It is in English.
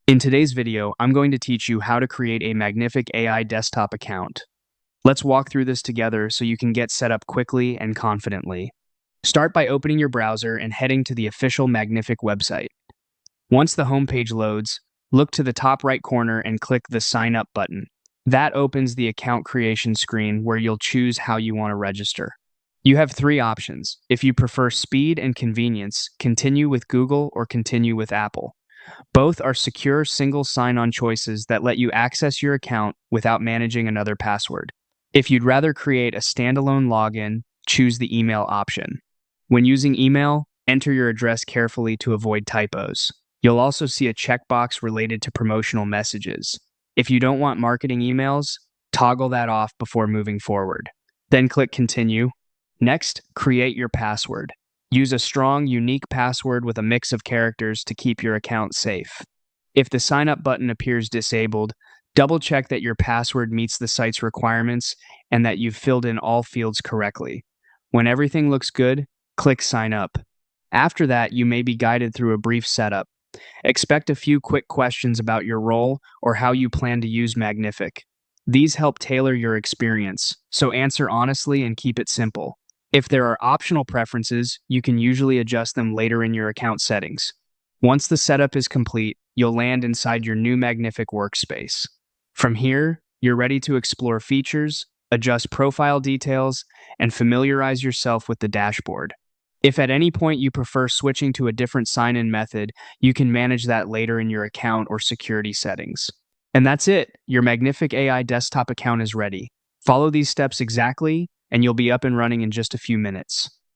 In today's video, I'm going to teach you how to create a Magnific AI Desktop account. Let's walk through this together so you can get set up quickly and confidently. Start by opening your browser and heading to the official Magnific website. Once the homepage loads, look to the top right corner and click the Sign Up button. That opens the account creation screen where you'll choose how you want to register. You have three options. If you prefer speed and convenience, continue with Google or continue with Apple. Both are secure single sign-on choices that let you access your account without managing another password. If you'd rather create a standalone login, choose the email option. When using email, enter your address carefully to avoid typos. You'll also see a checkbox related to promotional messages. If you don't want marketing emails, toggle that off before moving forward. Then click Continue. Next, create your password. Use a strong, unique password with a mix of characters to keep your account safe. If the Sign Up button appears disabled, double-check that your password meets the site's requirements and that you've filled in all fields correctly. When everything looks good, click Sign Up. After that, you may be guided through a brief setup. Expect a few quick questions about your role or how you plan to use Magnific. These help tailor your experience, so answer honestly and keep it simple. If there are optional preferences, you can usually adjust them later in your account settings. Once the setup is complete, you'll land inside your new Magnific workspace. From here, you're ready to explore features, adjust profile details, and familiarize yourself with the dashboard. If at any point you prefer switching to a different sign-in method, you can manage that later in your account or security settings. And that's it. Your Magnific AI Desktop account is ready. Follow these steps exactly, and you'll be up and running in just a few minutes.